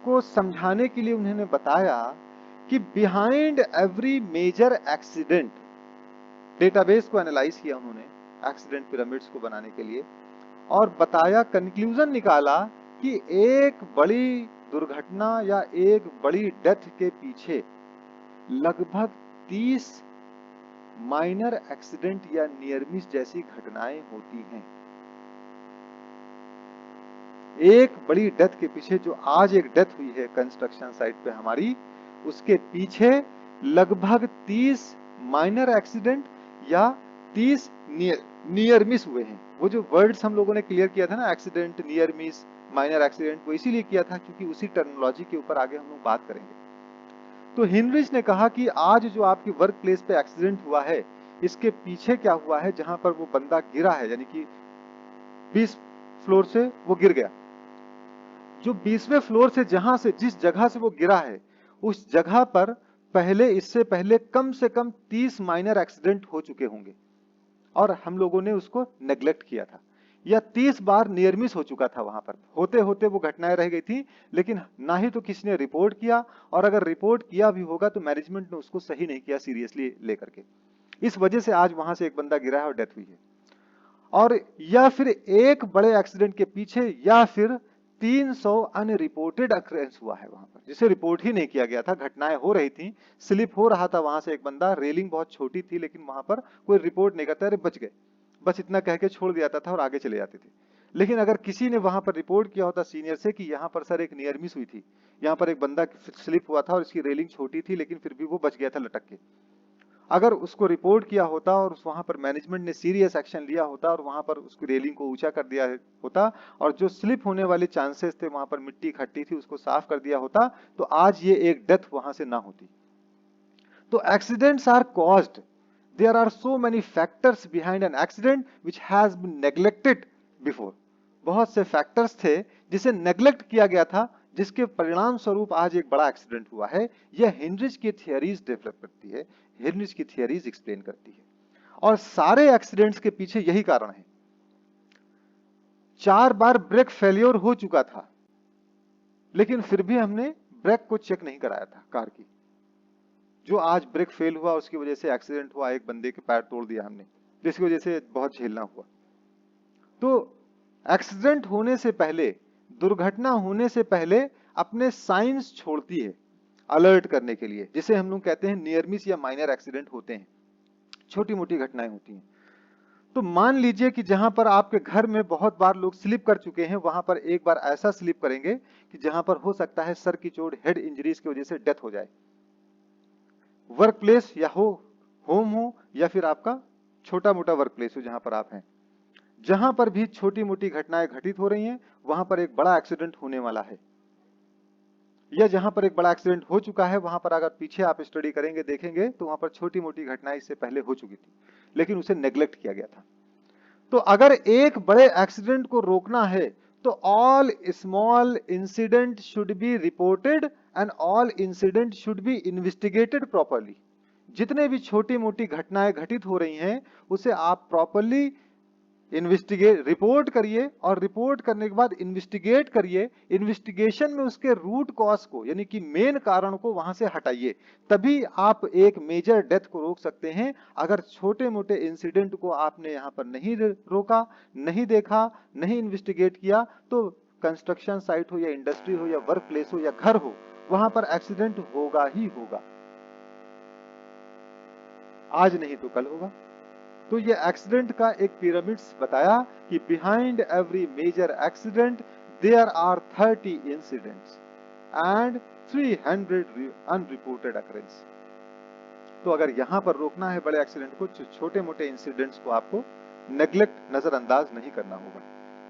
को समझाने के लिए उन्होंने बताया कि behind every major accident, database को एनालाइज किया उन्होंने एक्सीडेंट पिरामिड्स को बनाने के लिए, और बताया, कंक्लूजन निकाला कि एक बड़ी दुर्घटना या एक बड़ी डेथ के पीछे लगभग 30 माइनर एक्सीडेंट या नियर मिस जैसी घटनाएं होती हैं। एक बड़ी डेथ के पीछे, जो आज एक डेथ हुई है कंस्ट्रक्शन साइट पे हमारी, उसके पीछे लगभग 30 माइनर एक्सीडेंट या 30 नियर मिस हुए हैं। वो जो वर्ड्स हम लोगों ने क्लियर किया था ना, accident, near miss, minor accident, वो इसीलिए किया था क्योंकि उसी टर्मिनोलॉजी के ऊपर आगे हम लोग बात करेंगे। तो हेनरिच ने कहा कि आज जो आपकी वर्क प्लेस पे एक्सीडेंट हुआ है, इसके पीछे क्या हुआ है, जहां पर वो बंदा गिरा है, यानी कि 20 फ्लोर से वो गिर गया, जो 20वें फ्लोर से जिस जगह से वो गिरा है, उस जगह पर पहले, इससे पहले कम से कम 30 माइनर एक्सीडेंट हो चुके होंगे, और हम लोगों ने उसको नेग्लेक्ट किया था, या 30 बार नियर मिस हो चुका था। वहां पर होते होते वो घटनाएं रह गई थी, लेकिन ना ही तो किसी ने रिपोर्ट किया, और अगर रिपोर्ट किया भी होगा तो मैनेजमेंट ने उसको सही नहीं किया सीरियसली लेकर के। इस वजह से आज वहां से एक बंदा गिरा है और डेथ हुई है। और या फिर एक बड़े एक्सीडेंट के पीछे, या फिर 300 अनरिपोर्टेड अक्रेंस हुआ है वहां पर, जिसे रिपोर्ट ही नहीं किया गया था। घटनाएं हो रही थी, स्लिप हो रहा था वहां से एक बंदा, रेलिंग बहुत छोटी थी, लेकिन वहां पर कोई रिपोर्ट नहीं करता, अरे बच गए, बस इतना कह के छोड़ दिया था और आगे चले जाते थे। लेकिन अगर किसी ने वहां पर रिपोर्ट किया होता सीनियर से कि यहाँ पर सर एक नियर मिस हुई थी, यहाँ पर एक बंदा स्लिप हुआ था और इसकी रेलिंग छोटी थी, लेकिन फिर भी वो बच गया था लटक के, अगर उसको रिपोर्ट किया होता और वहां पर मैनेजमेंट ने सीरियस एक्शन लिया होता और वहां पर उसकी रेलिंग को ऊंचा कर दिया होता, और जो स्लिप होने वाले चांसेस थे, वहां पर मिट्टी इकट्ठी थी, उसको साफ कर दिया होता, तो आज ये एक डेथ वहां से ना होती। तो accidents are caused, there are so many factors behind an accident which has been neglected before. बहुत से फैक्टर्स थे जिसे नेग्लेक्ट किया गया था, जिसके परिणाम स्वरूप आज एक बड़ा एक्सीडेंट हुआ है। यह हेनरिच की थियरीज डेवलप करती है, हेनरिच की थियरीज एक्सप्लेन करती है, और सारे एक्सीडेंट्स के पीछे यही कारण है। 4 बार ब्रेक फेलियर हो चुका था, लेकिन फिर भी हमने ब्रेक को चेक नहीं कराया था कार की। जो आज ब्रेक फेल हुआ, उसकी वजह से एक्सीडेंट हुआ, एक बंदे के पैर तोड़ दिया हमने, जिसकी वजह से बहुत झेलना हुआ। तो एक्सीडेंट होने से पहले, दुर्घटना होने से पहले अपने साइंस छोड़ती है अलर्ट करने के लिए, जिसे हम लोग कहते हैं नियर मिस या माइनर एक्सीडेंट होते हैं, छोटी मोटी घटनाएं होती हैं। तो मान लीजिए कि जहां पर आपके घर में बहुत बार लोग स्लिप कर चुके हैं, वहां पर एक बार ऐसा स्लिप करेंगे कि जहां पर हो सकता है सर की चोट, हेड इंजरीज की वजह से डेथ हो जाए। वर्क प्लेस या होम हो, या फिर आपका छोटा मोटा वर्क प्लेस हो जहां पर आप हैं, जहां पर भी छोटी मोटी घटनाएं घटित हो रही हैं, वहां पर एक बड़ा एक्सीडेंट होने वाला है, या जहां पर एक बड़ा एक्सीडेंट हो चुका है, वहां पर अगर पीछे आप स्टडी करेंगे, देखेंगे, तो वहां पर छोटी मोटी घटनाएं इससे पहले हो चुकी थी, लेकिन उसे नेग्लेक्ट किया गया था। तो अगर एक बड़े एक्सीडेंट को रोकना है, तो all small incident should be reported and all incident should be investigated properly. जितने भी छोटी मोटी घटनाएं घटित हो रही हैं उसे आप प्रॉपरली इन्वेस्टिगेट रिपोर्ट करिए और रिपोर्ट करने के बाद इन्वेस्टिगेट करिए। इन्वेस्टिगेशन में उसके रूट कॉज को यानी कि मेन कारण को वहां से हटाइए, तभी आप एक मेजर डेथ को रोक सकते हैं। अगर छोटे मोटे इंसिडेंट को आपने यहाँ पर नहीं रोका, नहीं देखा, नहीं इन्वेस्टिगेट किया तो कंस्ट्रक्शन साइट हो या इंडस्ट्री हो या वर्क प्लेस हो या घर हो, वहां पर एक्सीडेंट होगा ही होगा, आज नहीं तो कल होगा। तो ये एक्सीडेंट का एक पिरामिड्स बताया कि behind every major accident there are 30 incidents and 300 unreported occurrence. तो अगर यहां पर रोकना है बड़े एक्सीडेंट को, छोटे मोटे इंसिडेंट्स को आपको नेग्लेक्ट, नजरअंदाज नहीं करना होगा।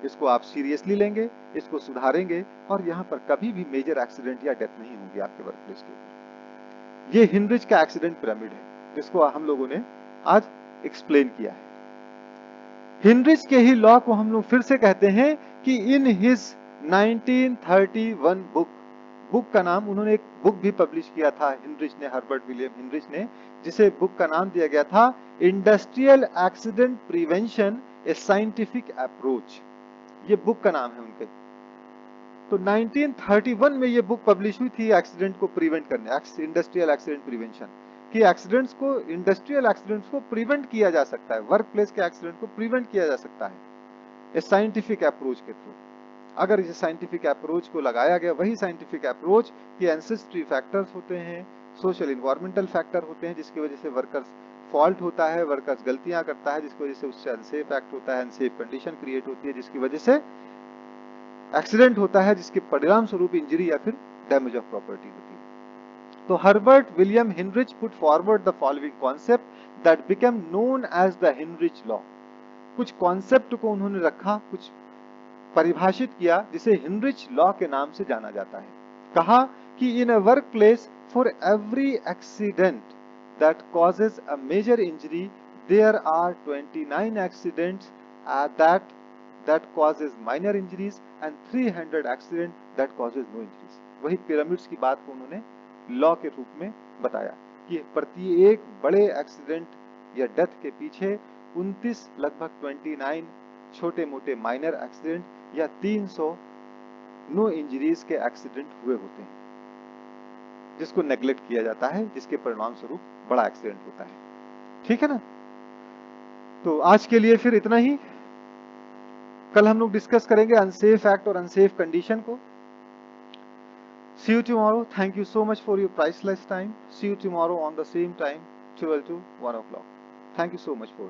इसको आप सीरियसली लेंगे, इसको सुधारेंगे और यहाँ पर कभी भी मेजर एक्सीडेंट या डेथ नहीं होगी आपके वर्क प्लेस के ऊपर। ये हिनरिच का एक्सीडेंट पिरामिड है जिसको हम लोगों ने आज एक्सप्लेन किया है। हिनरिच के ही लॉ को हम लोग फिर से कहते हैं कि इन हिज 1931 बुक का नाम, उन्होंने एक बुक भी पब्लिश किया था हिनरिच ने, हर्बर्ट विलियम हिनरिच ने, जिसे बुक का नाम दिया गया था इंडस्ट्रियल एक्सीडेंट प्रिवेंशन ए साइंटिफिक अप्रोच। ये बुक का नाम है उनके। तो 1931 में ये बुक पब्लिश हुई थी एक्सीडेंट को प्रिवेंट करने, इंडस्ट्रियल एक्सीडेंट प्रिवेंशन, कि एक्सीडेंट्स को, इंडस्ट्रियल एक्सीडेंट्स को प्रिवेंट किया जा सकता है, वर्क प्लेस के एक्सीडेंट को प्रिवेंट किया जा सकता है ए साइंटिफिक अप्रोच के थ्रू। अगर इस साइंटिफिक अप्रोच को लगाया गया, वही साइंटिफिक अप्रोच के एंसेस्ट्री फैक्टर्स होते हैं, सोशल इन्वायरमेंटल फैक्टर होते हैं जिसकी वजह से वर्कर्स फॉल्ट होता है, वर्कर्स गलतियां करता है जिसकी वजह से उससे अनसेफ एक्ट होता है, अनसेफ कंडीशन क्रिएट होती है जिसकी वजह से एक्सीडेंट होता है, जिसके परिणाम स्वरूप इंजरी या फिर डैमेज ऑफ प्रॉपर्टी होती है। तो Herbert William Heinrich put forward the following concept that became known as the Heinrich law. कुछ कॉन्सेप्ट को उन्होंने रखा, कुछ परिभाषित किया जिसे हिनरिच लॉ के नाम से जाना जाता है। कहा कि in a work place for every accident that causes a major injury there are 29 accidents that causes minor injuries and 300 accident that causes no injuries। वही पिरामिड्स की बात को उन्होंने लॉ के रूप में बताया कि प्रत्येक बड़े एक्सीडेंट या डेथ के पीछे 29 लगभग 29 छोटे मोटे माइनर एक्सीडेंट या 300 नो इंजरीज के एक्सीडेंट हुए होते हैं, जिसको नेग्लेक्ट किया जाता है, जिसके परिणाम स्वरूप बड़ा एक्सीडेंट होता है। ठीक है ना। तो आज के लिए फिर इतना ही। कल हम लोग डिस्कस करेंगे अनसेफ एक्ट और अनसेफ कंडीशन को। See you tomorrow. Thank you so much for your priceless time. See you tomorrow on the same time, 12 to 1 o'clock. Thank you so much for